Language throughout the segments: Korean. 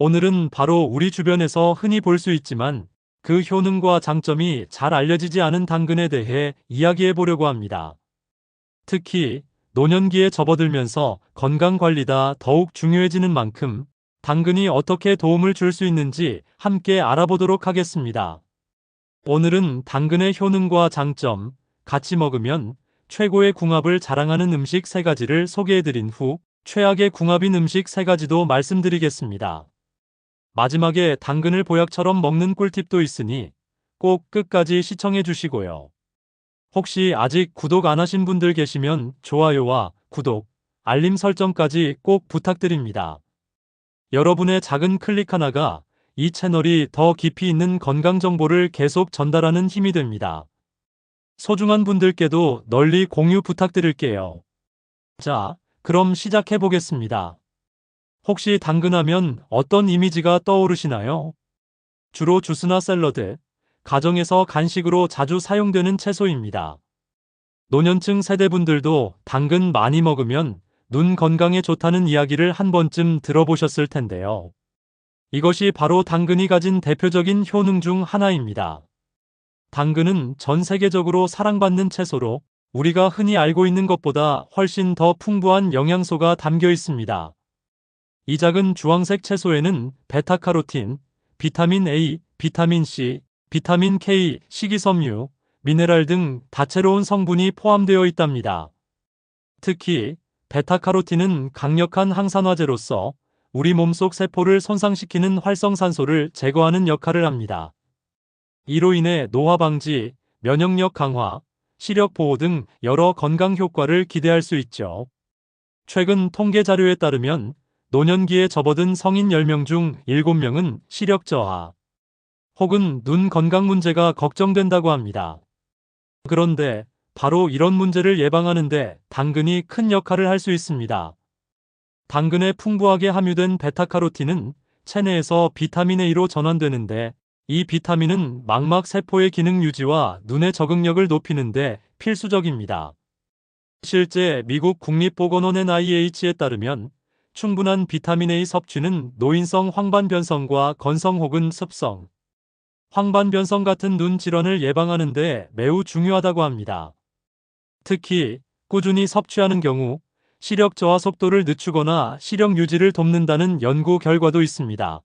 오늘은 바로 우리 주변에서 흔히 볼 수 있지만 그 효능과 장점이 잘 알려지지 않은 당근에 대해 이야기해 보려고 합니다. 특히 노년기에 접어들면서 건강 관리가 더욱 중요해지는 만큼 당근이 어떻게 도움을 줄 수 있는지 함께 알아보도록 하겠습니다. 오늘은 당근의 효능과 장점, 같이 먹으면 최고의 궁합을 자랑하는 음식 3가지를 소개해드린 후 최악의 궁합인 음식 3가지도 말씀드리겠습니다. 마지막에 당근을 보약처럼 먹는 꿀팁도 있으니 꼭 끝까지 시청해 주시고요. 혹시 아직 구독 안 하신 분들 계시면 좋아요와 구독, 알림 설정까지 꼭 부탁드립니다. 여러분의 작은 클릭 하나가 이 채널이 더 깊이 있는 건강 정보를 계속 전달하는 힘이 됩니다. 소중한 분들께도 널리 공유 부탁드릴게요. 자, 그럼 시작해 보겠습니다. 혹시 당근하면 어떤 이미지가 떠오르시나요? 주로 주스나 샐러드, 가정에서 간식으로 자주 사용되는 채소입니다. 노년층 세대분들도 당근 많이 먹으면 눈 건강에 좋다는 이야기를 한 번쯤 들어보셨을 텐데요. 이것이 바로 당근이 가진 대표적인 효능 중 하나입니다. 당근은 전 세계적으로 사랑받는 채소로 우리가 흔히 알고 있는 것보다 훨씬 더 풍부한 영양소가 담겨 있습니다. 이 작은 주황색 채소에는 베타카로틴, 비타민 A, 비타민 C, 비타민 K, 식이섬유, 미네랄 등 다채로운 성분이 포함되어 있답니다. 특히 베타카로틴은 강력한 항산화제로서 우리 몸속 세포를 손상시키는 활성산소를 제거하는 역할을 합니다. 이로 인해 노화 방지, 면역력 강화, 시력 보호 등 여러 건강 효과를 기대할 수 있죠. 최근 통계 자료에 따르면 노년기에 접어든 성인 10명 중 7명은 시력 저하 혹은 눈 건강 문제가 걱정된다고 합니다. 그런데 바로 이런 문제를 예방하는데 당근이 큰 역할을 할 수 있습니다. 당근에 풍부하게 함유된 베타카로틴은 체내에서 비타민 A로 전환되는데 이 비타민은 망막 세포의 기능 유지와 눈의 적응력을 높이는데 필수적입니다. 실제 미국 국립보건원 NIH에 따르면 충분한 비타민 A 섭취는 노인성 황반변성과 건성 혹은 습성, 황반변성 같은 눈 질환을 예방하는 데 매우 중요하다고 합니다. 특히 꾸준히 섭취하는 경우 시력 저하 속도를 늦추거나 시력 유지를 돕는다는 연구 결과도 있습니다.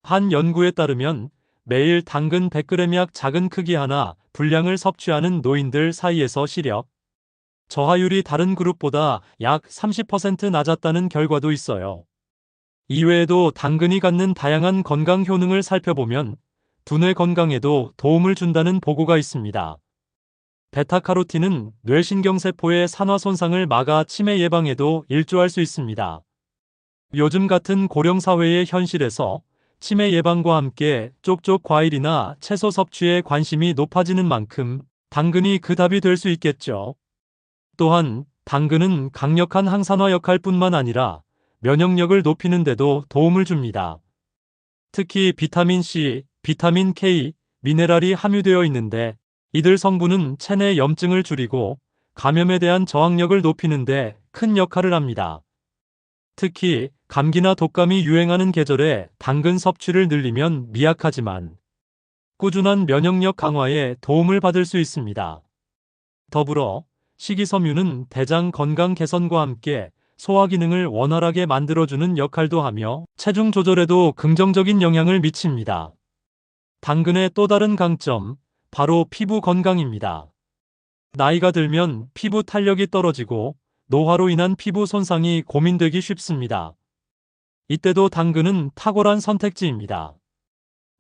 한 연구에 따르면 매일 당근 100g 약 작은 크기 하나 분량을 섭취하는 노인들 사이에서 시력 저하율이 다른 그룹보다 약 30% 낮았다는 결과도 있어요. 이외에도 당근이 갖는 다양한 건강 효능을 살펴보면 두뇌 건강에도 도움을 준다는 보고가 있습니다. 베타카로틴은 뇌신경세포의 산화 손상을 막아 치매 예방에도 일조할 수 있습니다. 요즘 같은 고령사회의 현실에서 치매 예방과 함께 쪽쪽 과일이나 채소 섭취에 관심이 높아지는 만큼 당근이 그 답이 될 수 있겠죠. 또한 당근은 강력한 항산화 역할뿐만 아니라 면역력을 높이는 데도 도움을 줍니다. 특히 비타민 C, 비타민 K, 미네랄이 함유되어 있는데 이들 성분은 체내 염증을 줄이고 감염에 대한 저항력을 높이는 데 큰 역할을 합니다. 특히 감기나 독감이 유행하는 계절에 당근 섭취를 늘리면 미약하지만 꾸준한 면역력 강화에 도움을 받을 수 있습니다. 더불어 식이섬유는 대장 건강 개선과 함께 소화 기능을 원활하게 만들어주는 역할도 하며 체중 조절에도 긍정적인 영향을 미칩니다. 당근의 또 다른 강점, 바로 피부 건강입니다. 나이가 들면 피부 탄력이 떨어지고 노화로 인한 피부 손상이 고민되기 쉽습니다. 이때도 당근은 탁월한 선택지입니다.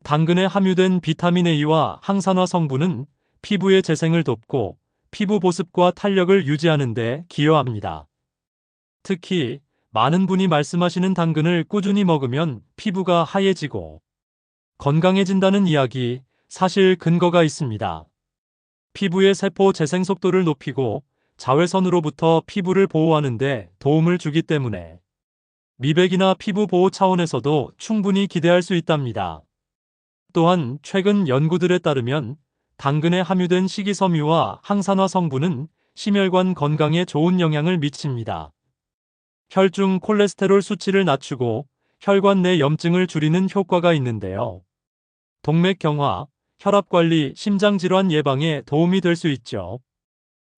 당근에 함유된 비타민 A와 항산화 성분은 피부의 재생을 돕고 피부 보습과 탄력을 유지하는 데 기여합니다. 특히 많은 분이 말씀하시는 당근을 꾸준히 먹으면 피부가 하얘지고 건강해진다는 이야기, 사실 근거가 있습니다. 피부의 세포 재생 속도를 높이고 자외선으로부터 피부를 보호하는 데 도움을 주기 때문에 미백이나 피부 보호 차원에서도 충분히 기대할 수 있답니다. 또한 최근 연구들에 따르면 당근에 함유된 식이섬유와 항산화 성분은 심혈관 건강에 좋은 영향을 미칩니다. 혈중 콜레스테롤 수치를 낮추고 혈관 내 염증을 줄이는 효과가 있는데요. 동맥경화, 혈압관리, 심장질환 예방에 도움이 될 수 있죠.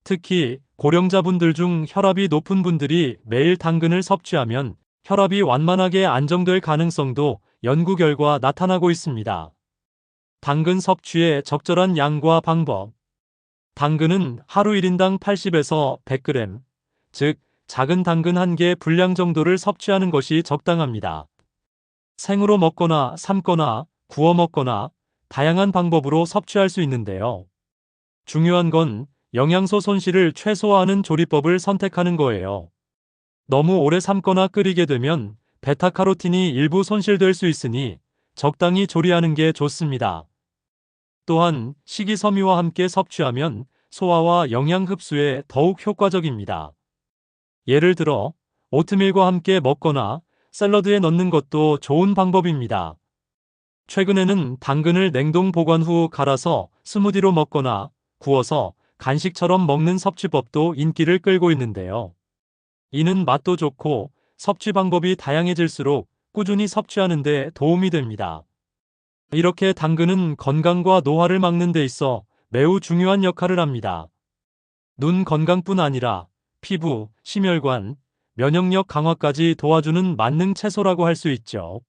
특히 고령자분들 중 혈압이 높은 분들이 매일 당근을 섭취하면 혈압이 완만하게 안정될 가능성도 연구 결과 나타나고 있습니다. 당근 섭취의 적절한 양과 방법. 당근은 하루 1인당 80에서 100g, 즉 작은 당근 1개 분량 정도를 섭취하는 것이 적당합니다. 생으로 먹거나 삶거나 구워 먹거나 다양한 방법으로 섭취할 수 있는데요. 중요한 건 영양소 손실을 최소화하는 조리법을 선택하는 거예요. 너무 오래 삶거나 끓이게 되면 베타카로틴이 일부 손실될 수 있으니 적당히 조리하는 게 좋습니다. 또한 식이섬유와 함께 섭취하면 소화와 영양 흡수에 더욱 효과적입니다. 예를 들어 오트밀과 함께 먹거나 샐러드에 넣는 것도 좋은 방법입니다. 최근에는 당근을 냉동 보관 후 갈아서 스무디로 먹거나 구워서 간식처럼 먹는 섭취법도 인기를 끌고 있는데요. 이는 맛도 좋고 섭취 방법이 다양해질수록 꾸준히 섭취하는 데 도움이 됩니다. 이렇게 당근은 건강과 노화를 막는 데 있어 매우 중요한 역할을 합니다. 눈 건강뿐 아니라 피부, 심혈관, 면역력 강화까지 도와주는 만능 채소라고 할 수 있죠.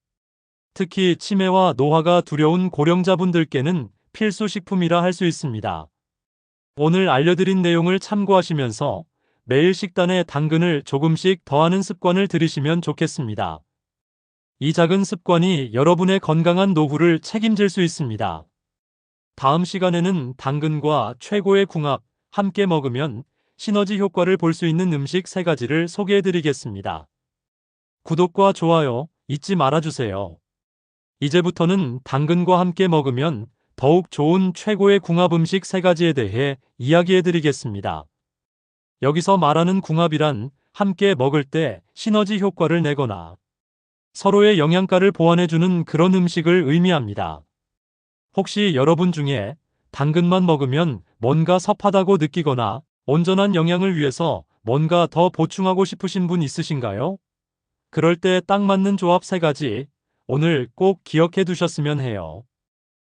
특히 치매와 노화가 두려운 고령자분들께는 필수 식품이라 할 수 있습니다. 오늘 알려드린 내용을 참고하시면서 매일 식단에 당근을 조금씩 더하는 습관을 들이시면 좋겠습니다. 이 작은 습관이 여러분의 건강한 노후를 책임질 수 있습니다. 다음 시간에는 당근과 최고의 궁합, 함께 먹으면 시너지 효과를 볼 수 있는 음식 3가지를 소개해드리겠습니다. 구독과 좋아요 잊지 말아주세요. 이제부터는 당근과 함께 먹으면 더욱 좋은 최고의 궁합 음식 3가지에 대해 이야기해드리겠습니다. 여기서 말하는 궁합이란 함께 먹을 때 시너지 효과를 내거나 서로의 영양가를 보완해주는 그런 음식을 의미합니다. 혹시 여러분 중에 당근만 먹으면 뭔가 섭하다고 느끼거나 온전한 영양을 위해서 뭔가 더 보충하고 싶으신 분 있으신가요? 그럴 때 딱 맞는 조합 3가지 오늘 꼭 기억해 두셨으면 해요.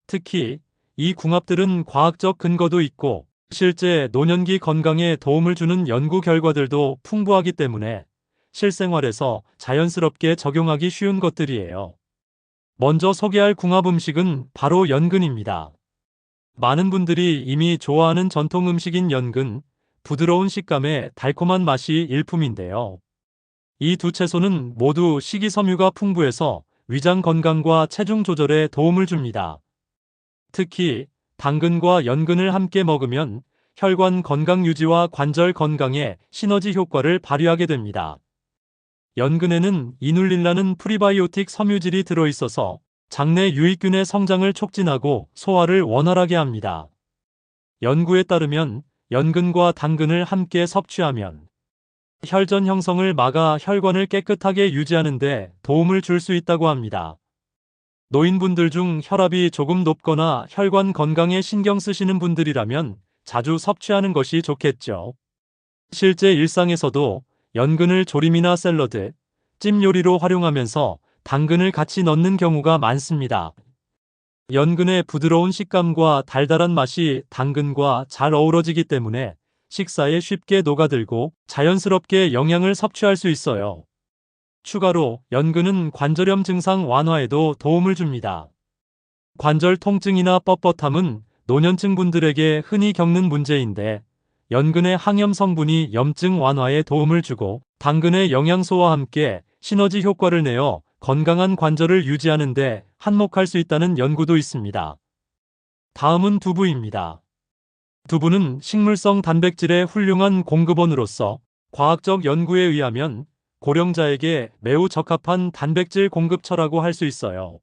특히 이 궁합들은 과학적 근거도 있고 실제 노년기 건강에 도움을 주는 연구 결과들도 풍부하기 때문에 실생활에서 자연스럽게 적용하기 쉬운 것들이에요. 먼저 소개할 궁합 음식은 바로 연근입니다. 많은 분들이 이미 좋아하는 전통 음식인 연근, 부드러운 식감에 달콤한 맛이 일품인데요. 이 두 채소는 모두 식이섬유가 풍부해서 위장 건강과 체중 조절에 도움을 줍니다. 특히 당근과 연근을 함께 먹으면 혈관 건강 유지와 관절 건강에 시너지 효과를 발휘하게 됩니다. 연근에는 이눌린라는 프리바이오틱 섬유질이 들어있어서 장내 유익균의 성장을 촉진하고 소화를 원활하게 합니다. 연구에 따르면 연근과 당근을 함께 섭취하면 혈전 형성을 막아 혈관을 깨끗하게 유지하는 데 도움을 줄 수 있다고 합니다. 노인분들 중 혈압이 조금 높거나 혈관 건강에 신경 쓰시는 분들이라면 자주 섭취하는 것이 좋겠죠. 실제 일상에서도 연근을 조림이나 샐러드, 찜 요리로 활용하면서 당근을 같이 넣는 경우가 많습니다. 연근의 부드러운 식감과 달달한 맛이 당근과 잘 어우러지기 때문에 식사에 쉽게 녹아들고 자연스럽게 영양을 섭취할 수 있어요. 추가로 연근은 관절염 증상 완화에도 도움을 줍니다. 관절 통증이나 뻣뻣함은 노년층 분들에게 흔히 겪는 문제인데 연근의 항염 성분이 염증 완화에 도움을 주고 당근의 영양소와 함께 시너지 효과를 내어 건강한 관절을 유지하는 데 한몫할 수 있다는 연구도 있습니다. 다음은 두부입니다. 두부는 식물성 단백질의 훌륭한 공급원으로서 과학적 연구에 의하면 고령자에게 매우 적합한 단백질 공급처라고 할 수 있어요.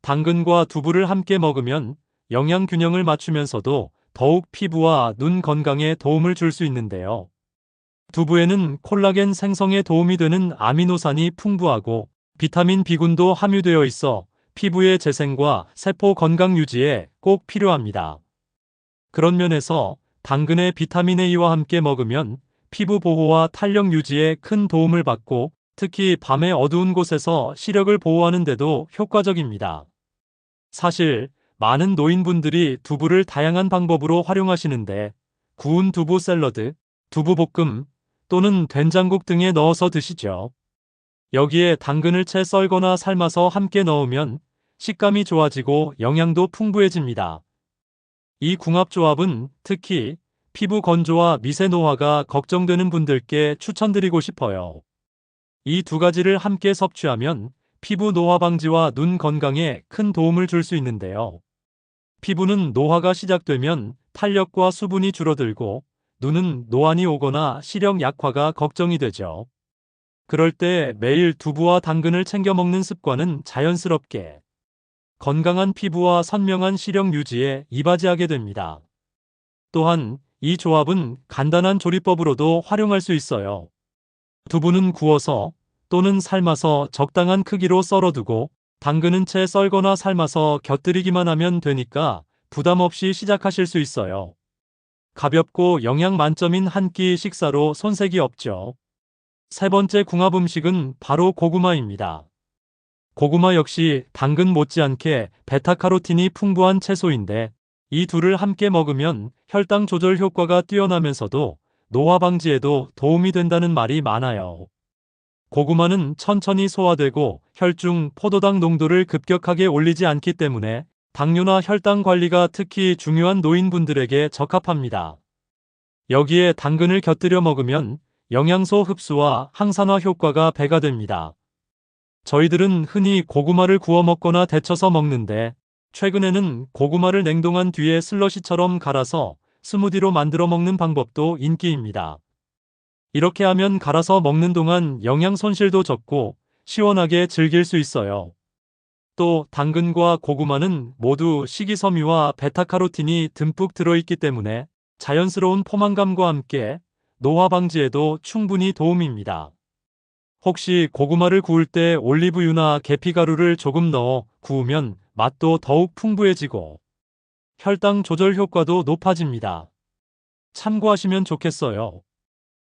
당근과 두부를 함께 먹으면 영양 균형을 맞추면서도 더욱 피부와 눈 건강에 도움을 줄 수 있는데요. 두부에는 콜라겐 생성에 도움이 되는 아미노산이 풍부하고 비타민 B군도 함유되어 있어 피부의 재생과 세포 건강 유지에 꼭 필요합니다. 그런 면에서 당근의 비타민 A와 함께 먹으면 피부 보호와 탄력 유지에 큰 도움을 받고 특히 밤의 어두운 곳에서 시력을 보호하는 데도 효과적입니다. 사실 많은 노인분들이 두부를 다양한 방법으로 활용하시는데 구운 두부 샐러드, 두부볶음 또는 된장국 등에 넣어서 드시죠. 여기에 당근을 채 썰거나 삶아서 함께 넣으면 식감이 좋아지고 영양도 풍부해집니다. 이 궁합조합은 특히 피부 건조와 미세 노화가 걱정되는 분들께 추천드리고 싶어요. 이 두 가지를 함께 섭취하면 피부 노화 방지와 눈 건강에 큰 도움을 줄 수 있는데요. 피부는 노화가 시작되면 탄력과 수분이 줄어들고 눈은 노안이 오거나 시력 약화가 걱정이 되죠. 그럴 때 매일 두부와 당근을 챙겨 먹는 습관은 자연스럽게 건강한 피부와 선명한 시력 유지에 이바지하게 됩니다. 또한 이 조합은 간단한 조리법으로도 활용할 수 있어요. 두부는 구워서 또는 삶아서 적당한 크기로 썰어두고 당근은 채 썰거나 삶아서 곁들이기만 하면 되니까 부담 없이 시작하실 수 있어요. 가볍고 영양 만점인 한 끼 식사로 손색이 없죠. 세 번째 궁합 음식은 바로 고구마입니다. 고구마 역시 당근 못지않게 베타카로틴이 풍부한 채소인데 이 둘을 함께 먹으면 혈당 조절 효과가 뛰어나면서도 노화 방지에도 도움이 된다는 말이 많아요. 고구마는 천천히 소화되고 혈중 포도당 농도를 급격하게 올리지 않기 때문에 당뇨나 혈당 관리가 특히 중요한 노인분들에게 적합합니다. 여기에 당근을 곁들여 먹으면 영양소 흡수와 항산화 효과가 배가 됩니다. 저희들은 흔히 고구마를 구워 먹거나 데쳐서 먹는데 최근에는 고구마를 냉동한 뒤에 슬러시처럼 갈아서 스무디로 만들어 먹는 방법도 인기입니다. 이렇게 하면 갈아서 먹는 동안 영양 손실도 적고 시원하게 즐길 수 있어요. 또 당근과 고구마는 모두 식이섬유와 베타카로틴이 듬뿍 들어있기 때문에 자연스러운 포만감과 함께 노화 방지에도 충분히 도움입니다. 혹시 고구마를 구울 때 올리브유나 계피가루를 조금 넣어 구우면 맛도 더욱 풍부해지고 혈당 조절 효과도 높아집니다. 참고하시면 좋겠어요.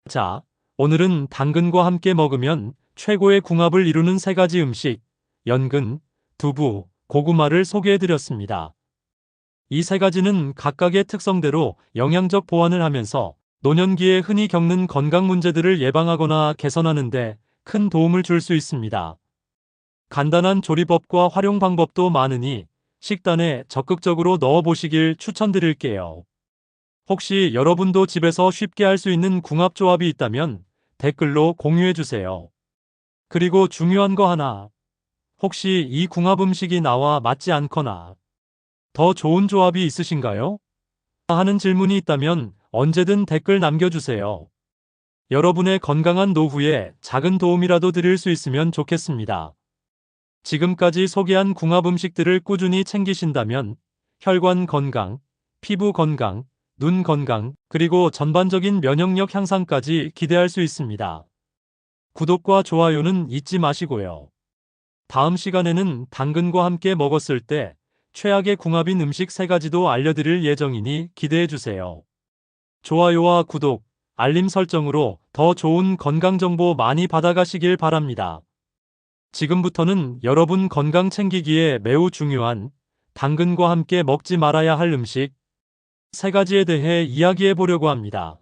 자, 오늘은 당근과 함께 먹으면 최고의 궁합을 이루는 세 가지 음식, 연근, 두부, 고구마를 소개해드렸습니다. 이 세 가지는 각각의 특성대로 영양적 보완을 하면서 노년기에 흔히 겪는 건강 문제들을 예방하거나 개선하는 데 큰 도움을 줄 수 있습니다. 간단한 조리법과 활용 방법도 많으니 식단에 적극적으로 넣어보시길 추천드릴게요. 혹시 여러분도 집에서 쉽게 할 수 있는 궁합조합이 있다면 댓글로 공유해주세요. 그리고 중요한 거 하나, 혹시 이 궁합 음식이 나와 맞지 않거나 더 좋은 조합이 있으신가요? 하는 질문이 있다면 언제든 댓글 남겨주세요. 여러분의 건강한 노후에 작은 도움이라도 드릴 수 있으면 좋겠습니다. 지금까지 소개한 궁합 음식들을 꾸준히 챙기신다면 혈관 건강, 피부 건강, 눈 건강, 그리고 전반적인 면역력 향상까지 기대할 수 있습니다. 구독과 좋아요는 잊지 마시고요. 다음 시간에는 당근과 함께 먹었을 때 최악의 궁합인 음식 3가지도 알려드릴 예정이니 기대해주세요. 좋아요와 구독, 알림 설정으로 더 좋은 건강정보 많이 받아가시길 바랍니다. 지금부터는 여러분 건강 챙기기에 매우 중요한 당근과 함께 먹지 말아야 할 음식 3가지에 대해 이야기해 보려고 합니다.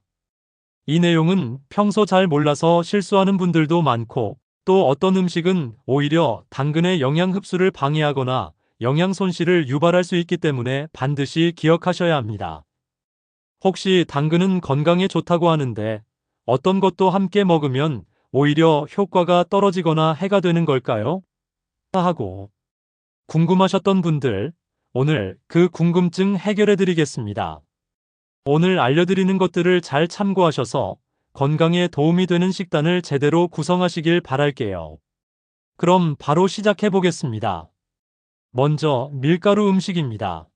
이 내용은 평소 잘 몰라서 실수하는 분들도 많고 또 어떤 음식은 오히려 당근의 영양 흡수를 방해하거나 영양 손실을 유발할 수 있기 때문에 반드시 기억하셔야 합니다. 혹시 당근은 건강에 좋다고 하는데 어떤 것도 함께 먹으면 오히려 효과가 떨어지거나 해가 되는 걸까요? 하고 궁금하셨던 분들, 오늘 그 궁금증 해결해 드리겠습니다. 오늘 알려드리는 것들을 잘 참고하셔서 건강에 도움이 되는 식단을 제대로 구성하시길 바랄게요. 그럼 바로 시작해 보겠습니다. 먼저 밀가루 음식입니다.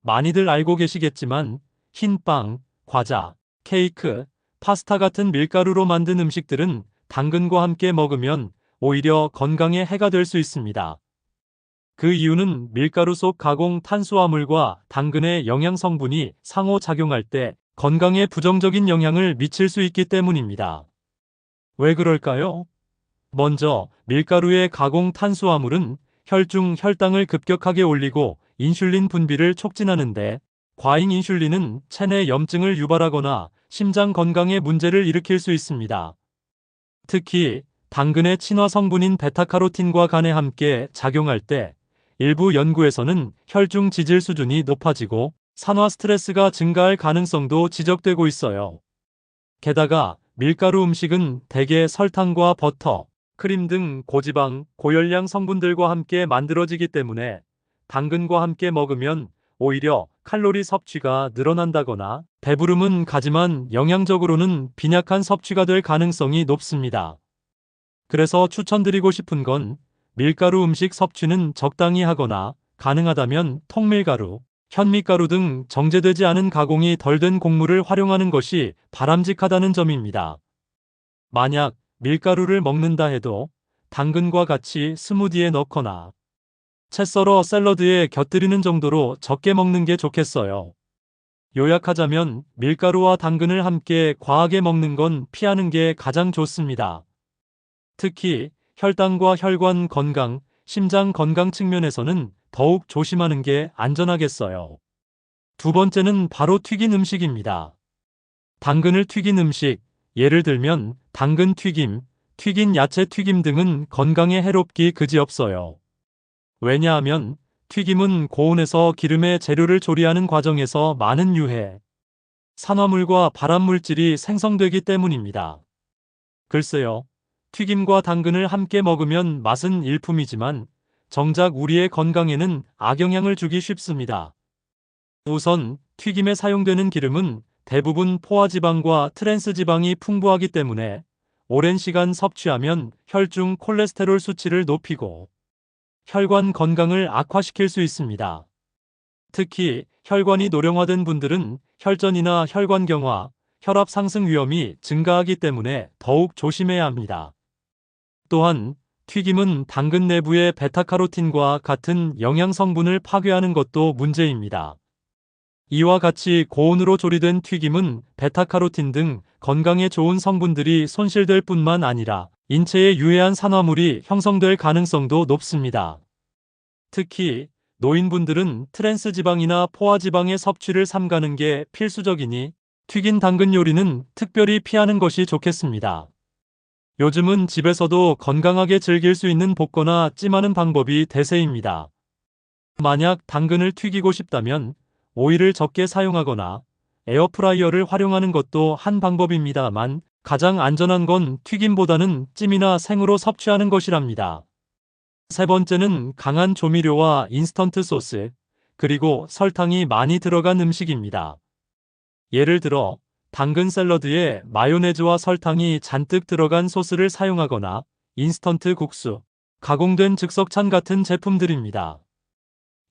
많이들 알고 계시겠지만 흰빵, 과자, 케이크, 파스타 같은 밀가루로 만든 음식들은 당근과 함께 먹으면 오히려 건강에 해가 될 수 있습니다. 그 이유는 밀가루 속 가공 탄수화물과 당근의 영양 성분이 상호 작용할 때 건강에 부정적인 영향을 미칠 수 있기 때문입니다. 왜 그럴까요? 먼저 밀가루의 가공 탄수화물은 혈중 혈당을 급격하게 올리고 인슐린 분비를 촉진하는데, 과잉 인슐린은 체내 염증을 유발하거나 심장 건강에 문제를 일으킬 수 있습니다. 특히 당근의 친화 성분인 베타카로틴과 간에 함께 작용할 때 일부 연구에서는 혈중 지질 수준이 높아지고 산화 스트레스가 증가할 가능성도 지적되고 있어요. 게다가 밀가루 음식은 대개 설탕과 버터, 크림 등 고지방, 고열량 성분들과 함께 만들어지기 때문에 당근과 함께 먹으면 오히려 칼로리 섭취가 늘어난다거나 배부름은 가지만 영양적으로는 빈약한 섭취가 될 가능성이 높습니다. 그래서 추천드리고 싶은 건 밀가루 음식 섭취는 적당히 하거나 가능하다면 통밀가루, 현미가루 등 정제되지 않은 가공이 덜 된 곡물을 활용하는 것이 바람직하다는 점입니다. 만약 밀가루를 먹는다 해도 당근과 같이 스무디에 넣거나 채 썰어 샐러드에 곁들이는 정도로 적게 먹는 게 좋겠어요. 요약하자면 밀가루와 당근을 함께 과하게 먹는 건 피하는 게 가장 좋습니다. 특히 혈당과 혈관 건강, 심장 건강 측면에서는 더욱 조심하는 게 안전하겠어요. 두 번째는 바로 튀긴 음식입니다. 당근을 튀긴 음식, 예를 들면 당근 튀김, 튀긴 야채 튀김 등은 건강에 해롭기 그지없어요. 왜냐하면 튀김은 고온에서 기름의 재료를 조리하는 과정에서 많은 유해, 산화물과 발암물질이 생성되기 때문입니다. 글쎄요, 튀김과 당근을 함께 먹으면 맛은 일품이지만 정작 우리의 건강에는 악영향을 주기 쉽습니다. 우선 튀김에 사용되는 기름은 대부분 포화지방과 트랜스지방이 풍부하기 때문에 오랜 시간 섭취하면 혈중 콜레스테롤 수치를 높이고 혈관 건강을 악화시킬 수 있습니다. 특히 혈관이 노령화된 분들은 혈전이나 혈관경화, 혈압 상승 위험이 증가하기 때문에 더욱 조심해야 합니다. 또한 튀김은 당근 내부의 베타카로틴과 같은 영양 성분을 파괴하는 것도 문제입니다. 이와 같이 고온으로 조리된 튀김은 베타카로틴 등 건강에 좋은 성분들이 손실될 뿐만 아니라 인체에 유해한 산화물이 형성될 가능성도 높습니다. 특히 노인분들은 트랜스지방이나 포화지방의 섭취를 삼가는 게 필수적이니 튀긴 당근 요리는 특별히 피하는 것이 좋겠습니다. 요즘은 집에서도 건강하게 즐길 수 있는 볶거나 찜하는 방법이 대세입니다. 만약 당근을 튀기고 싶다면 오일을 적게 사용하거나 에어프라이어를 활용하는 것도 한 방법입니다만, 가장 안전한 건 튀김보다는 찜이나 생으로 섭취하는 것이랍니다. 세 번째는 강한 조미료와 인스턴트 소스, 그리고 설탕이 많이 들어간 음식입니다. 예를 들어 당근 샐러드에 마요네즈와 설탕이 잔뜩 들어간 소스를 사용하거나 인스턴트 국수, 가공된 즉석찬 같은 제품들입니다.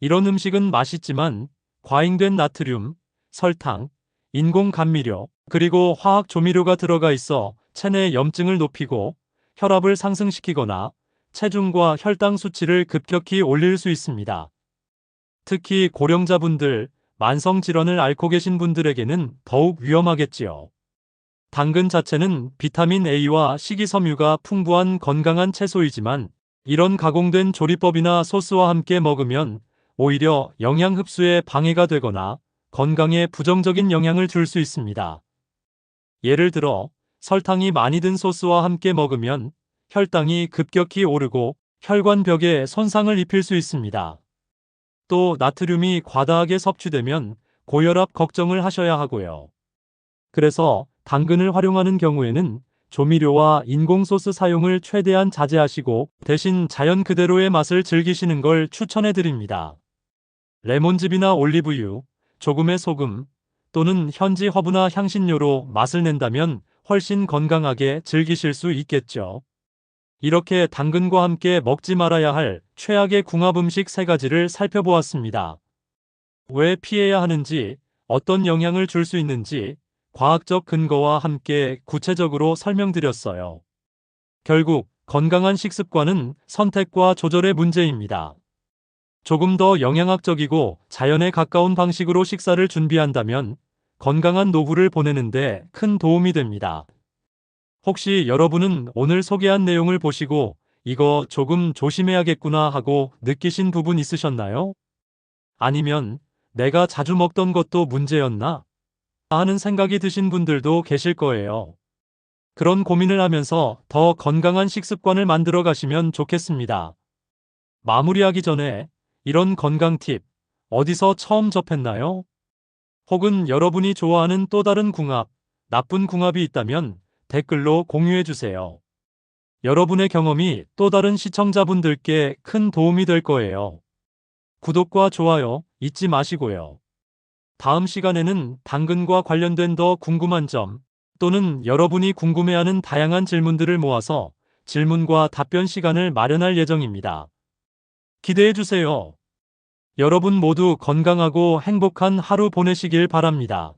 이런 음식은 맛있지만 과잉된 나트륨, 설탕, 인공 감미료, 그리고 화학 조미료가 들어가 있어 체내 염증을 높이고 혈압을 상승시키거나 체중과 혈당 수치를 급격히 올릴 수 있습니다. 특히 고령자분들, 만성 질환을 앓고 계신 분들에게는 더욱 위험하겠지요. 당근 자체는 비타민 A와 식이섬유가 풍부한 건강한 채소이지만 이런 가공된 조리법이나 소스와 함께 먹으면 오히려 영양 흡수에 방해가 되거나 건강에 부정적인 영향을 줄 수 있습니다. 예를 들어 설탕이 많이 든 소스와 함께 먹으면 혈당이 급격히 오르고 혈관벽에 손상을 입힐 수 있습니다. 또 나트륨이 과다하게 섭취되면 고혈압 걱정을 하셔야 하고요. 그래서 당근을 활용하는 경우에는 조미료와 인공소스 사용을 최대한 자제하시고 대신 자연 그대로의 맛을 즐기시는 걸 추천해 드립니다. 레몬즙이나 올리브유, 조금의 소금 또는 현지 허브나 향신료로 맛을 낸다면 훨씬 건강하게 즐기실 수 있겠죠. 이렇게 당근과 함께 먹지 말아야 할 최악의 궁합 음식 3가지를 살펴보았습니다. 왜 피해야 하는지, 어떤 영향을 줄 수 있는지 과학적 근거와 함께 구체적으로 설명드렸어요. 결국 건강한 식습관은 선택과 조절의 문제입니다. 조금 더 영양학적이고 자연에 가까운 방식으로 식사를 준비한다면 건강한 노후를 보내는데 큰 도움이 됩니다. 혹시 여러분은 오늘 소개한 내용을 보시고 이거 조금 조심해야겠구나 하고 느끼신 부분 있으셨나요? 아니면 내가 자주 먹던 것도 문제였나? 하는 생각이 드신 분들도 계실 거예요. 그런 고민을 하면서 더 건강한 식습관을 만들어 가시면 좋겠습니다. 마무리하기 전에 이런 건강 팁 어디서 처음 접했나요? 혹은 여러분이 좋아하는 또 다른 궁합, 나쁜 궁합이 있다면 댓글로 공유해 주세요. 여러분의 경험이 또 다른 시청자분들께 큰 도움이 될 거예요. 구독과 좋아요 잊지 마시고요. 다음 시간에는 당근과 관련된 더 궁금한 점 또는 여러분이 궁금해하는 다양한 질문들을 모아서 질문과 답변 시간을 마련할 예정입니다. 기대해 주세요. 여러분 모두 건강하고 행복한 하루 보내시길 바랍니다.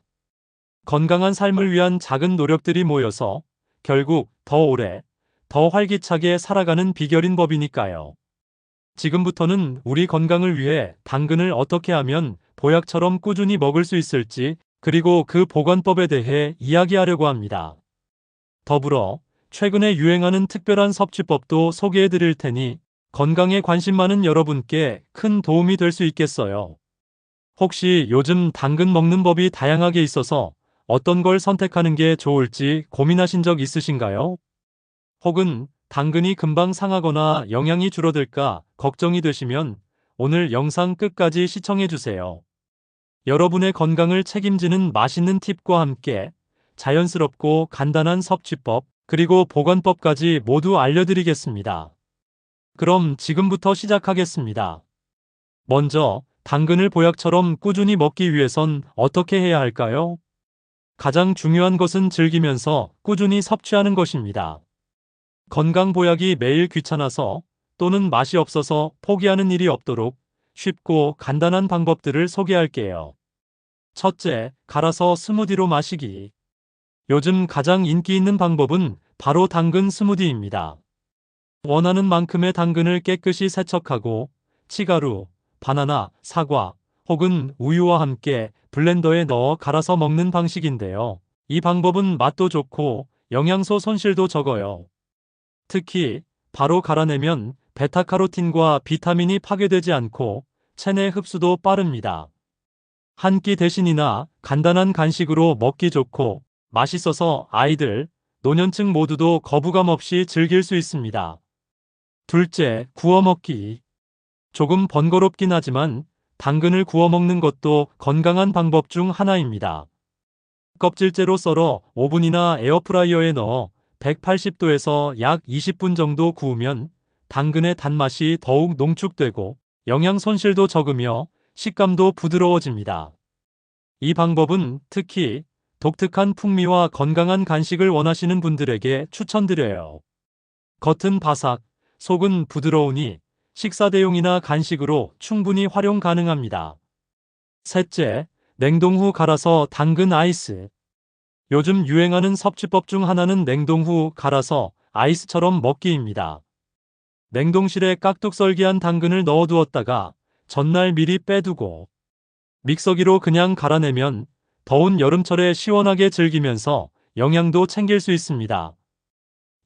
건강한 삶을 위한 작은 노력들이 모여서 결국 더 오래, 더 활기차게 살아가는 비결인 법이니까요. 지금부터는 우리 건강을 위해 당근을 어떻게 하면 보약처럼 꾸준히 먹을 수 있을지, 그리고 그 보관법에 대해 이야기하려고 합니다. 더불어 최근에 유행하는 특별한 섭취법도 소개해 드릴 테니 건강에 관심 많은 여러분께 큰 도움이 될 수 있겠어요. 혹시 요즘 당근 먹는 법이 다양하게 있어서 어떤 걸 선택하는 게 좋을지 고민하신 적 있으신가요? 혹은 당근이 금방 상하거나 영양이 줄어들까 걱정이 되시면 오늘 영상 끝까지 시청해 주세요. 여러분의 건강을 책임지는 맛있는 팁과 함께 자연스럽고 간단한 섭취법, 그리고 보관법까지 모두 알려드리겠습니다. 그럼 지금부터 시작하겠습니다. 먼저 당근을 보약처럼 꾸준히 먹기 위해선 어떻게 해야 할까요? 가장 중요한 것은 즐기면서 꾸준히 섭취하는 것입니다. 건강 보약이 매일 귀찮아서 또는 맛이 없어서 포기하는 일이 없도록 쉽고 간단한 방법들을 소개할게요. 첫째, 갈아서 스무디로 마시기. 요즘 가장 인기 있는 방법은 바로 당근 스무디입니다. 원하는 만큼의 당근을 깨끗이 세척하고 치가루, 바나나, 사과 혹은 우유와 함께 블렌더에 넣어 갈아서 먹는 방식인데요. 이 방법은 맛도 좋고 영양소 손실도 적어요. 특히 바로 갈아내면 베타카로틴과 비타민이 파괴되지 않고 체내 흡수도 빠릅니다. 한 끼 대신이나 간단한 간식으로 먹기 좋고 맛있어서 아이들, 노년층 모두도 거부감 없이 즐길 수 있습니다. 둘째, 구워 먹기. 조금 번거롭긴 하지만 당근을 구워 먹는 것도 건강한 방법 중 하나입니다. 껍질째로 썰어 오븐이나 에어프라이어에 넣어 180도에서 약 20분 정도 구우면 당근의 단맛이 더욱 농축되고 영양 손실도 적으며 식감도 부드러워집니다. 이 방법은 특히 독특한 풍미와 건강한 간식을 원하시는 분들에게 추천드려요. 겉은 바삭, 속은 부드러우니 식사 대용이나 간식으로 충분히 활용 가능합니다. 셋째, 냉동 후 갈아서 당근 아이스. 요즘 유행하는 섭취법 중 하나는 냉동 후 갈아서 아이스처럼 먹기입니다. 냉동실에 깍둑썰기한 당근을 넣어두었다가 전날 미리 빼두고 믹서기로 그냥 갈아내면 더운 여름철에 시원하게 즐기면서 영양도 챙길 수 있습니다.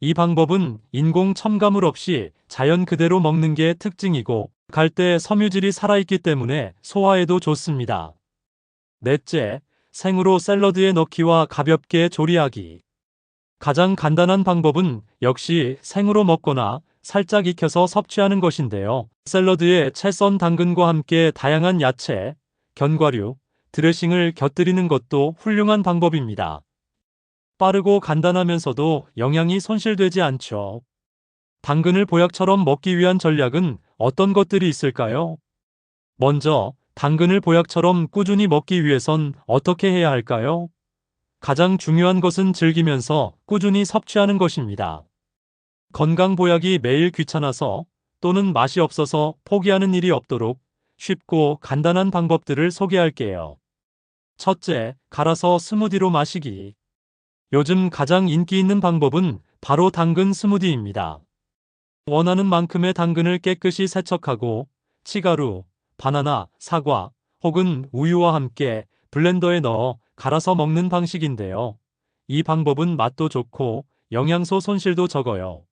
이 방법은 인공 첨가물 없이 자연 그대로 먹는 게 특징이고 갈 때 섬유질이 살아있기 때문에 소화에도 좋습니다. 넷째, 생으로 샐러드에 넣기와 가볍게 조리하기. 가장 간단한 방법은 역시 생으로 먹거나 살짝 익혀서 섭취하는 것인데요. 샐러드에 채 썬 당근과 함께 다양한 야채, 견과류, 드레싱을 곁들이는 것도 훌륭한 방법입니다. 빠르고 간단하면서도 영양이 손실되지 않죠. 당근을 보약처럼 먹기 위한 전략은 어떤 것들이 있을까요? 먼저, 당근을 보약처럼 꾸준히 먹기 위해선 어떻게 해야 할까요? 가장 중요한 것은 즐기면서 꾸준히 섭취하는 것입니다. 건강 보약이 매일 귀찮아서 또는 맛이 없어서 포기하는 일이 없도록 쉽고 간단한 방법들을 소개할게요. 첫째, 갈아서 스무디로 마시기. 요즘 가장 인기 있는 방법은 바로 당근 스무디입니다. 원하는 만큼의 당근을 깨끗이 세척하고 치가루, 바나나, 사과 혹은 우유와 함께 블렌더에 넣어 갈아서 먹는 방식인데요. 이 방법은 맛도 좋고 영양소 손실도 적어요.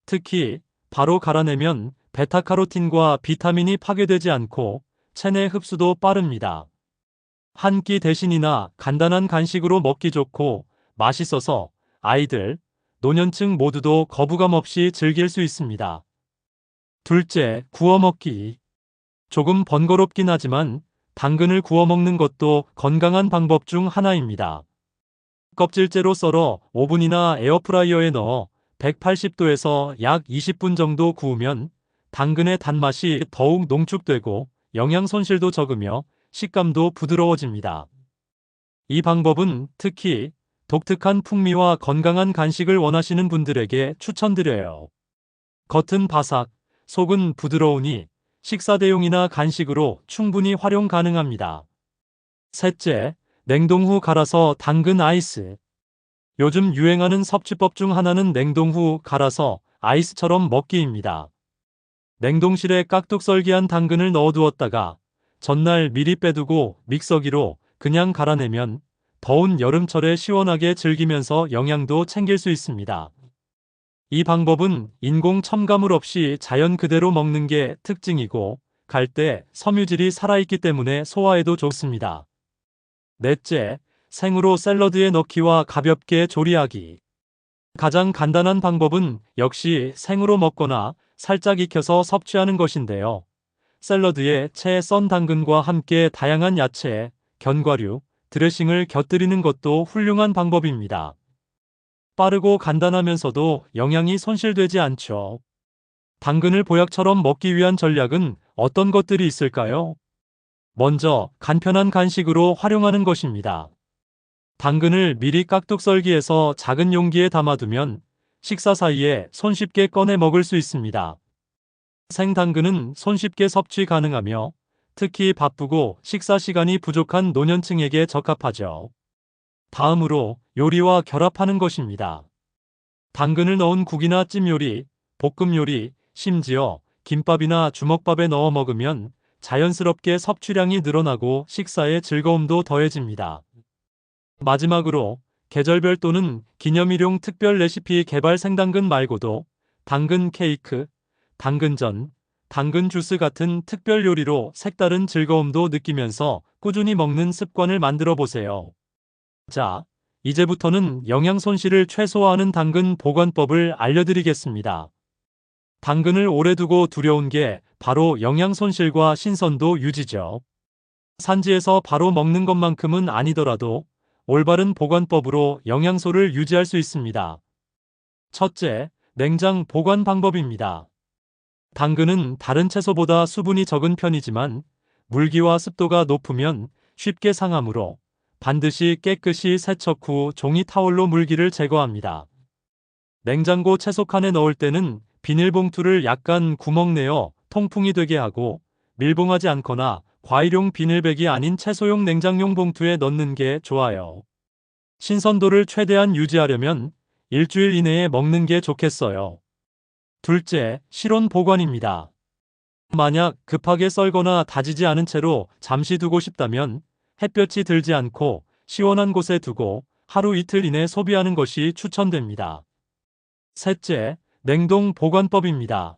특히 바로 갈아내면 베타카로틴과 비타민이 파괴되지 않고 체내 흡수도 빠릅니다. 한 끼 대신이나 간단한 간식으로 먹기 좋고 맛있어서 아이들, 노년층 모두도 거부감 없이 즐길 수 있습니다. 둘째, 구워 먹기. 조금 번거롭긴 하지만 당근을 구워 먹는 것도 건강한 방법 중 하나입니다. 껍질째로 썰어 오븐이나 에어프라이어에 넣어 180도에서 약 20분 정도 구우면 당근의 단맛이 더욱 농축되고 영양 손실도 적으며 식감도 부드러워집니다. 이 방법은 특히 독특한 풍미와 건강한 간식을 원하시는 분들에게 추천드려요. 겉은 바삭, 속은 부드러우니 식사 대용이나 간식으로 충분히 활용 가능합니다. 셋째, 냉동 후 갈아서 당근 아이스. 요즘 유행하는 섭취법 중 하나는 냉동 후 갈아서 아이스처럼 먹기입니다. 냉동실에 깍둑 썰기한 당근을 넣어두었다가 전날 미리 빼두고 믹서기로 그냥 갈아내면 더운 여름철에 시원하게 즐기면서 영양도 챙길 수 있습니다. 이 방법은 인공 첨가물 없이 자연 그대로 먹는 게 특징이고 갈 때 섬유질이 살아있기 때문에 소화에도 좋습니다. 넷째, 생으로 샐러드에 넣기와 가볍게 조리하기. 가장 간단한 방법은 역시 생으로 먹거나 살짝 익혀서 섭취하는 것인데요. 샐러드에 채 썬 당근과 함께 다양한 야채, 견과류, 드레싱을 곁들이는 것도 훌륭한 방법입니다. 빠르고 간단하면서도 영양이 손실되지 않죠. 당근을 보약처럼 먹기 위한 전략은 어떤 것들이 있을까요? 먼저 간편한 간식으로 활용하는 것입니다. 당근을 미리 깍둑 썰기해서 작은 용기에 담아두면 식사 사이에 손쉽게 꺼내 먹을 수 있습니다. 생당근은 손쉽게 섭취 가능하며 특히 바쁘고 식사 시간이 부족한 노년층에게 적합하죠. 다음으로 요리와 결합하는 것입니다. 당근을 넣은 국이나 찜 요리, 볶음 요리, 심지어 김밥이나 주먹밥에 넣어 먹으면 자연스럽게 섭취량이 늘어나고 식사의 즐거움도 더해집니다. 마지막으로 계절별 또는 기념일용 특별 레시피 개발 생당근 말고도 당근 케이크, 당근전, 당근 주스 같은 특별 요리로 색다른 즐거움도 느끼면서 꾸준히 먹는 습관을 만들어 보세요. 자, 이제부터는 영양 손실을 최소화하는 당근 보관법을 알려드리겠습니다. 당근을 오래 두고 두려운 게 바로 영양 손실과 신선도 유지죠. 산지에서 바로 먹는 것만큼은 아니더라도 올바른 보관법으로 영양소를 유지할 수 있습니다. 첫째, 냉장 보관 방법입니다. 당근은 다른 채소보다 수분이 적은 편이지만 물기와 습도가 높으면 쉽게 상하므로 반드시 깨끗이 세척 후 종이 타월로 물기를 제거합니다. 냉장고 채소칸에 넣을 때는 비닐봉투를 약간 구멍 내어 통풍이 되게 하고 밀봉하지 않거나 과일용 비닐백이 아닌 채소용 냉장용 봉투에 넣는 게 좋아요. 신선도를 최대한 유지하려면 일주일 이내에 먹는 게 좋겠어요. 둘째, 실온 보관입니다. 만약 급하게 썰거나 다지지 않은 채로 잠시 두고 싶다면 햇볕이 들지 않고 시원한 곳에 두고 하루 이틀 이내 소비하는 것이 추천됩니다. 셋째, 냉동 보관법입니다.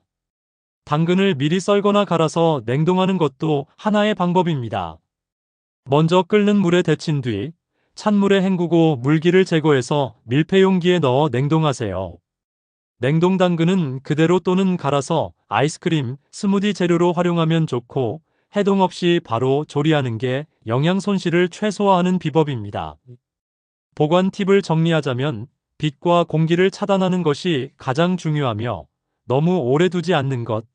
당근을 미리 썰거나 갈아서 냉동하는 것도 하나의 방법입니다. 먼저 끓는 물에 데친 뒤 찬물에 헹구고 물기를 제거해서 밀폐 용기에 넣어 냉동하세요. 냉동 당근은 그대로 또는 갈아서 아이스크림, 스무디 재료로 활용하면 좋고 해동 없이 바로 조리하는 게 영양 손실을 최소화하는 비법입니다. 보관 팁을 정리하자면 빛과 공기를 차단하는 것이 가장 중요하며 너무 오래 두지 않는 것,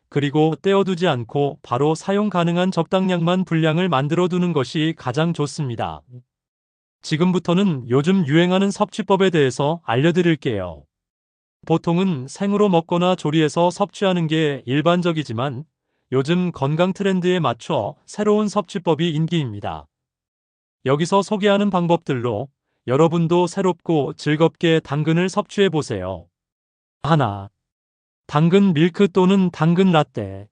그리고 떼어두지 않고 바로 사용 가능한 적당량만 분량을 만들어 두는 것이 가장 좋습니다. 지금부터는 요즘 유행하는 섭취법에 대해서 알려드릴게요. 보통은 생으로 먹거나 조리해서 섭취하는 게 일반적이지만 요즘 건강 트렌드에 맞춰 새로운 섭취법이 인기입니다. 여기서 소개하는 방법들로 여러분도 새롭고 즐겁게 당근을 섭취해 보세요. 하나, 당근 밀크 또는 당근 라떼.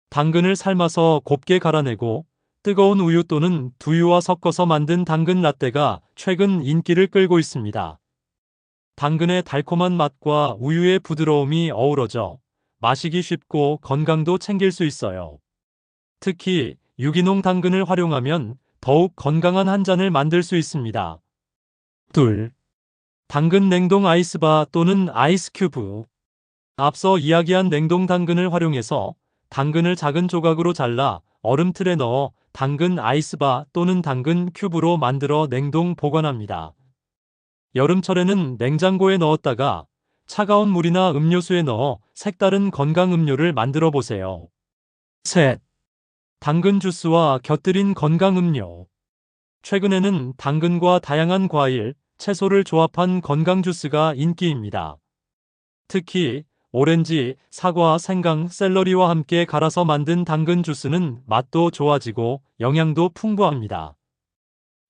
당근을 삶아서 곱게 갈아내고 뜨거운 우유 또는 두유와 섞어서 만든 당근 라떼가 최근 인기를 끌고 있습니다. 당근의 달콤한 맛과 우유의 부드러움이 어우러져 마시기 쉽고 건강도 챙길 수 있어요. 특히 유기농 당근을 활용하면 더욱 건강한 한 잔을 만들 수 있습니다. 둘. 당근 냉동 아이스바 또는 아이스 큐브. 앞서 이야기한 냉동 당근을 활용해서 당근을 작은 조각으로 잘라 얼음틀에 넣어 당근 아이스바 또는 당근 큐브로 만들어 냉동 보관합니다. 여름철에는 냉장고에 넣었다가 차가운 물이나 음료수에 넣어 색다른 건강 음료를 만들어 보세요. 셋. 당근 주스와 곁들인 건강 음료. 최근에는 당근과 다양한 과일, 채소를 조합한 건강 주스가 인기입니다. 특히 오렌지, 사과, 생강, 샐러리와 함께 갈아서 만든 당근 주스는 맛도 좋아지고 영양도 풍부합니다.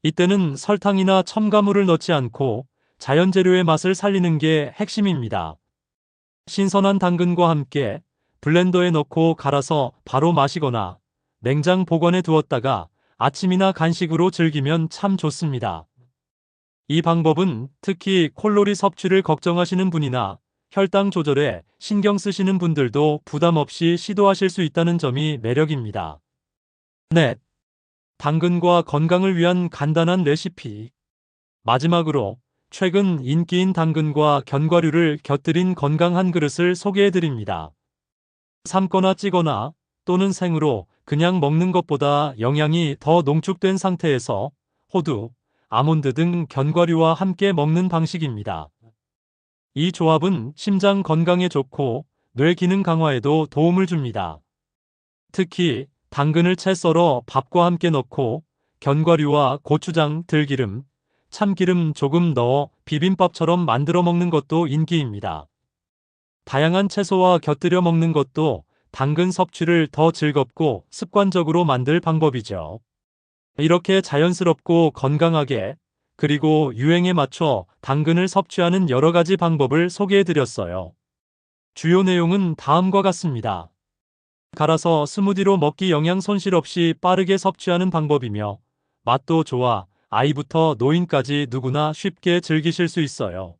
이때는 설탕이나 첨가물을 넣지 않고 자연 재료의 맛을 살리는 게 핵심입니다. 신선한 당근과 함께 블렌더에 넣고 갈아서 바로 마시거나 냉장 보관해 두었다가 아침이나 간식으로 즐기면 참 좋습니다. 이 방법은 특히 콜로리 섭취를 걱정하시는 분이나 혈당 조절에 신경 쓰시는 분들도 부담 없이 시도하실 수 있다는 점이 매력입니다. 넷. 당근과 건강을 위한 간단한 레시피. 마지막으로 최근 인기인 당근과 견과류를 곁들인 건강 한 그릇을 소개해드립니다. 삶거나 찌거나 또는 생으로 그냥 먹는 것보다 영양이 더 농축된 상태에서 호두, 아몬드 등 견과류와 함께 먹는 방식입니다. 이 조합은 심장 건강에 좋고 뇌 기능 강화에도 도움을 줍니다. 특히 당근을 채 썰어 밥과 함께 넣고 견과류와 고추장, 들기름, 참기름 조금 넣어 비빔밥처럼 만들어 먹는 것도 인기입니다. 다양한 채소와 곁들여 먹는 것도 당근 섭취를 더 즐겁고 습관적으로 만들 방법이죠. 이렇게 자연스럽고 건강하게 그리고 유행에 맞춰 당근을 섭취하는 여러 가지 방법을 소개해드렸어요. 주요 내용은 다음과 같습니다. 갈아서 스무디로 먹기 영양 손실 없이 빠르게 섭취하는 방법이며 맛도 좋아 아이부터 노인까지 누구나 쉽게 즐기실 수 있어요.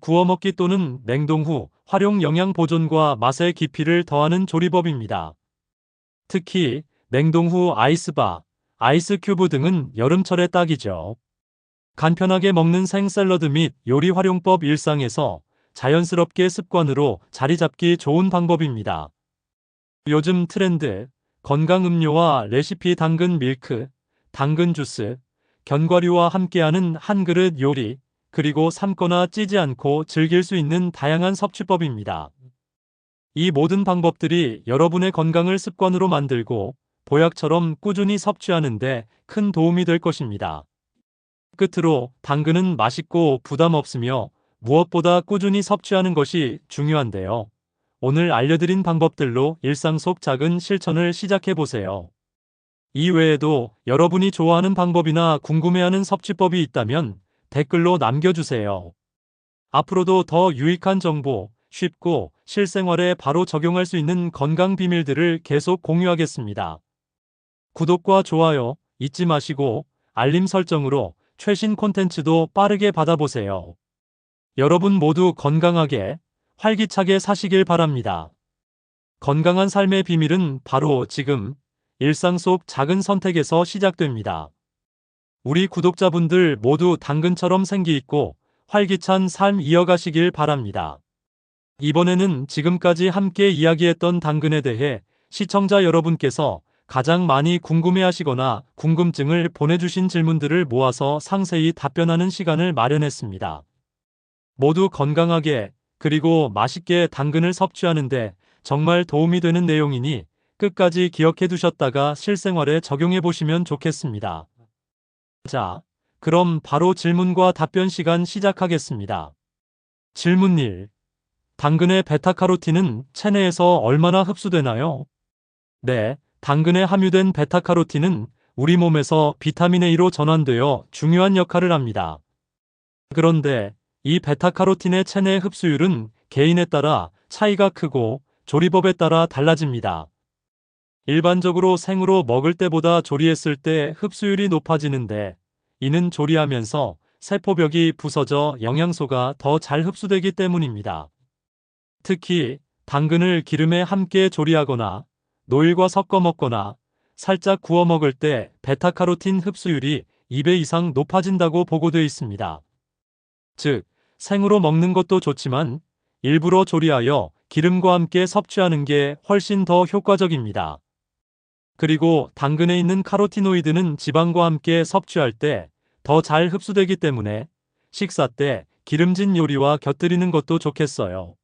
구워 먹기 또는 냉동 후 활용 영양 보존과 맛의 깊이를 더하는 조리법입니다. 특히 냉동 후 아이스바, 아이스 큐브 등은 여름철에 딱이죠. 간편하게 먹는 생 샐러드 및 요리 활용법 일상에서 자연스럽게 습관으로 자리 잡기 좋은 방법입니다. 요즘 트렌드, 건강 음료와 레시피 당근 밀크, 당근 주스, 견과류와 함께하는 한 그릇 요리, 그리고 삶거나 찌지 않고 즐길 수 있는 다양한 섭취법입니다. 이 모든 방법들이 여러분의 건강을 습관으로 만들고 보약처럼 꾸준히 섭취하는데 큰 도움이 될 것입니다. 끝으로 당근은 맛있고 부담 없으며 무엇보다 꾸준히 섭취하는 것이 중요한데요. 오늘 알려드린 방법들로 일상 속 작은 실천을 시작해 보세요. 이 외에도 여러분이 좋아하는 방법이나 궁금해하는 섭취법이 있다면 댓글로 남겨주세요. 앞으로도 더 유익한 정보, 쉽고 실생활에 바로 적용할 수 있는 건강 비밀들을 계속 공유하겠습니다. 구독과 좋아요 잊지 마시고 알림 설정으로 최신 콘텐츠도 빠르게 받아보세요. 여러분 모두 건강하게, 활기차게 사시길 바랍니다. 건강한 삶의 비밀은 바로 지금 일상 속 작은 선택에서 시작됩니다. 우리 구독자분들 모두 당근처럼 생기있고 활기찬 삶 이어가시길 바랍니다. 이번에는 지금까지 함께 이야기했던 당근에 대해 시청자 여러분께서 가장 많이 궁금해하시거나 궁금증을 보내주신 질문들을 모아서 상세히 답변하는 시간을 마련했습니다. 모두 건강하게 그리고 맛있게 당근을 섭취하는데 정말 도움이 되는 내용이니 끝까지 기억해 두셨다가 실생활에 적용해 보시면 좋겠습니다. 자, 그럼 바로 질문과 답변 시간 시작하겠습니다. 질문 1. 당근의 베타카로틴은 체내에서 얼마나 흡수되나요? 네, 당근에 함유된 베타카로틴은 우리 몸에서 비타민 A로 전환되어 중요한 역할을 합니다. 그런데 이 베타카로틴의 체내 흡수율은 개인에 따라 차이가 크고 조리법에 따라 달라집니다. 일반적으로 생으로 먹을 때보다 조리했을 때 흡수율이 높아지는데 이는 조리하면서 세포벽이 부서져 영양소가 더 잘 흡수되기 때문입니다. 특히 당근을 기름에 함께 조리하거나 노일과 섞어 먹거나 살짝 구워 먹을 때 베타카로틴 흡수율이 2배 이상 높아진다고 보고되어 있습니다. 즉, 생으로 먹는 것도 좋지만 일부러 조리하여 기름과 함께 섭취하는 게 훨씬 더 효과적입니다. 그리고 당근에 있는 카로티노이드는 지방과 함께 섭취할 때 더 잘 흡수되기 때문에 식사 때 기름진 요리와 곁들이는 것도 좋겠어요.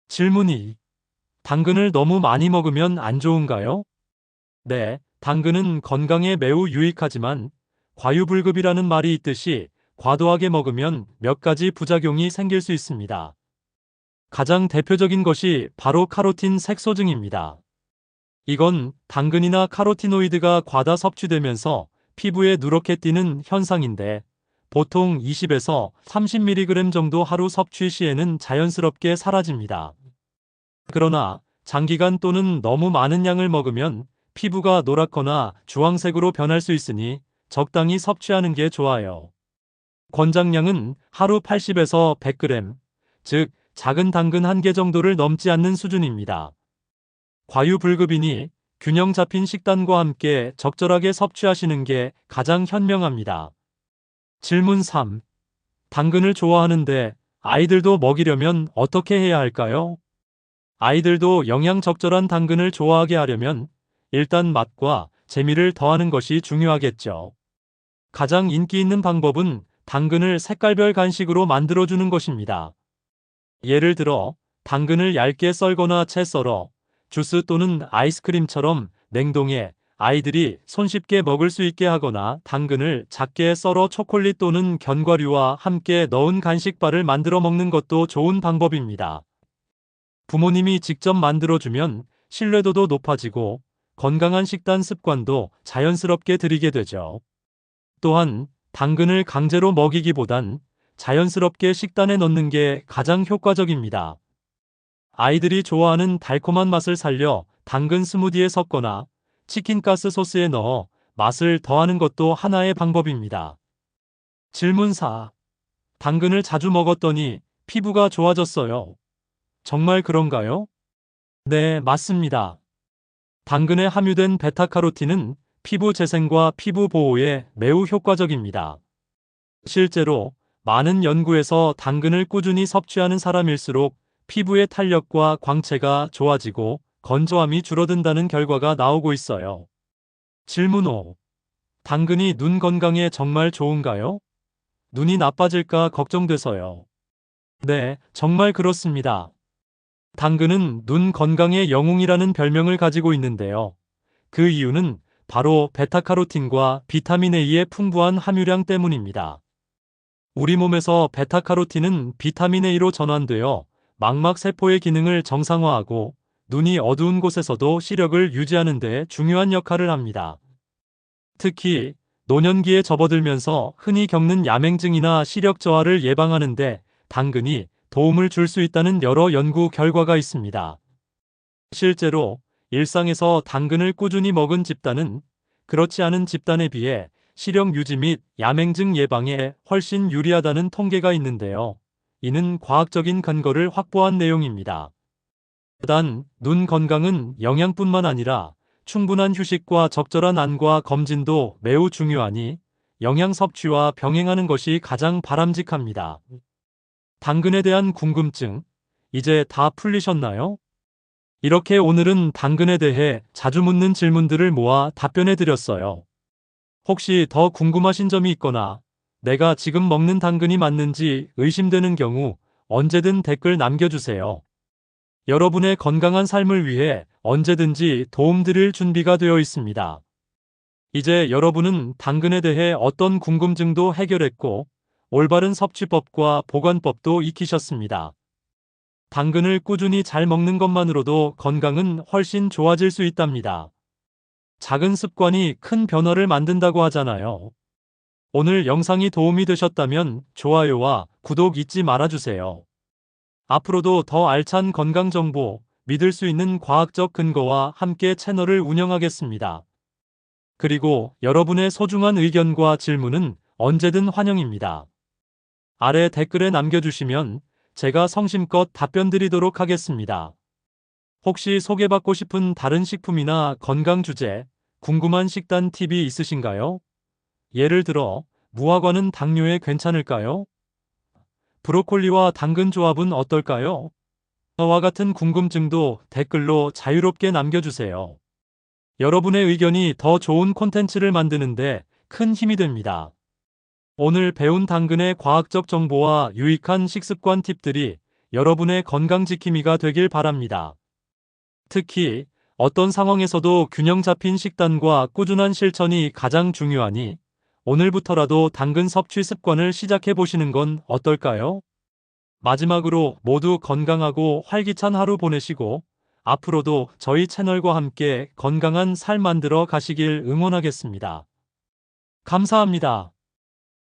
질문 2. 당근을 너무 많이 먹으면 안 좋은가요? 네, 당근은 건강에 매우 유익하지만 과유불급이라는 말이 있듯이 과도하게 먹으면 몇 가지 부작용이 생길 수 있습니다. 가장 대표적인 것이 바로 카로틴 색소증입니다. 이건 당근이나 카로티노이드가 과다 섭취되면서 피부에 누렇게 띄는 현상인데 보통 20에서 30mg 정도 하루 섭취 시에는 자연스럽게 사라집니다. 그러나 장기간 또는 너무 많은 양을 먹으면 피부가 노랗거나 주황색으로 변할 수 있으니 적당히 섭취하는 게 좋아요. 권장량은 하루 80에서 100g, 즉 작은 당근 1개 정도를 넘지 않는 수준입니다. 과유불급이니 균형 잡힌 식단과 함께 적절하게 섭취하시는 게 가장 현명합니다. 질문 3. 당근을 좋아하는데 아이들도 먹이려면 어떻게 해야 할까요? 아이들도 영양 적절한 당근을 좋아하게 하려면 일단 맛과 재미를 더하는 것이 중요하겠죠. 가장 인기 있는 방법은 당근을 색깔별 간식으로 만들어주는 것입니다. 예를 들어 당근을 얇게 썰거나 채 썰어 주스 또는 아이스크림처럼 냉동해 아이들이 손쉽게 먹을 수 있게 하거나 당근을 작게 썰어 초콜릿 또는 견과류와 함께 넣은 간식바를 만들어 먹는 것도 좋은 방법입니다. 부모님이 직접 만들어주면 신뢰도도 높아지고 건강한 식단 습관도 자연스럽게 들이게 되죠. 또한 당근을 강제로 먹이기보단 자연스럽게 식단에 넣는 게 가장 효과적입니다. 아이들이 좋아하는 달콤한 맛을 살려 당근 스무디에 섞거나 치킨가스 소스에 넣어 맛을 더하는 것도 하나의 방법입니다. 질문 4. 당근을 자주 먹었더니 피부가 좋아졌어요. 정말 그런가요? 네, 맞습니다. 당근에 함유된 베타카로틴은 피부 재생과 피부 보호에 매우 효과적입니다. 실제로 많은 연구에서 당근을 꾸준히 섭취하는 사람일수록 피부의 탄력과 광채가 좋아지고 건조함이 줄어든다는 결과가 나오고 있어요. 질문 5. 당근이 눈 건강에 정말 좋은가요? 눈이 나빠질까 걱정돼서요. 네, 정말 그렇습니다. 당근은 눈 건강의 영웅이라는 별명을 가지고 있는데요. 그 이유는 바로 베타카로틴과 비타민 A의 풍부한 함유량 때문입니다. 우리 몸에서 베타카로틴은 비타민 A로 전환되어 망막 세포의 기능을 정상화하고 눈이 어두운 곳에서도 시력을 유지하는 데 중요한 역할을 합니다. 특히 노년기에 접어들면서 흔히 겪는 야맹증이나 시력 저하를 예방하는 데 당근이 도움을 줄 수 있다는 여러 연구 결과가 있습니다. 실제로 일상에서 당근을 꾸준히 먹은 집단은 그렇지 않은 집단에 비해 시력 유지 및 야맹증 예방에 훨씬 유리하다는 통계가 있는데요. 이는 과학적인 근거를 확보한 내용입니다. 단, 눈 건강은 영양뿐만 아니라 충분한 휴식과 적절한 안과 검진도 매우 중요하니 영양 섭취와 병행하는 것이 가장 바람직합니다. 당근에 대한 궁금증, 이제 다 풀리셨나요? 이렇게 오늘은 당근에 대해 자주 묻는 질문들을 모아 답변해 드렸어요. 혹시 더 궁금하신 점이 있거나 내가 지금 먹는 당근이 맞는지 의심되는 경우 언제든 댓글 남겨주세요. 여러분의 건강한 삶을 위해 언제든지 도움드릴 준비가 되어 있습니다. 이제 여러분은 당근에 대해 어떤 궁금증도 해결했고 올바른 섭취법과 보관법도 익히셨습니다. 당근을 꾸준히 잘 먹는 것만으로도 건강은 훨씬 좋아질 수 있답니다. 작은 습관이 큰 변화를 만든다고 하잖아요. 오늘 영상이 도움이 되셨다면 좋아요와 구독 잊지 말아주세요. 앞으로도 더 알찬 건강 정보, 믿을 수 있는 과학적 근거와 함께 채널을 운영하겠습니다. 그리고 여러분의 소중한 의견과 질문은 언제든 환영입니다. 아래 댓글에 남겨주시면 제가 성심껏 답변 드리도록 하겠습니다. 혹시 소개받고 싶은 다른 식품이나 건강 주제, 궁금한 식단 팁이 있으신가요? 예를 들어, 무화과는 당뇨에 괜찮을까요? 브로콜리와 당근 조합은 어떨까요? 와 같은 궁금증도 댓글로 자유롭게 남겨주세요. 여러분의 의견이 더 좋은 콘텐츠를 만드는데 큰 힘이 됩니다. 오늘 배운 당근의 과학적 정보와 유익한 식습관 팁들이 여러분의 건강 지킴이가 되길 바랍니다. 특히 어떤 상황에서도 균형 잡힌 식단과 꾸준한 실천이 가장 중요하니 오늘부터라도 당근 섭취 습관을 시작해 보시는 건 어떨까요? 마지막으로 모두 건강하고 활기찬 하루 보내시고 앞으로도 저희 채널과 함께 건강한 삶 만들어 가시길 응원하겠습니다. 감사합니다.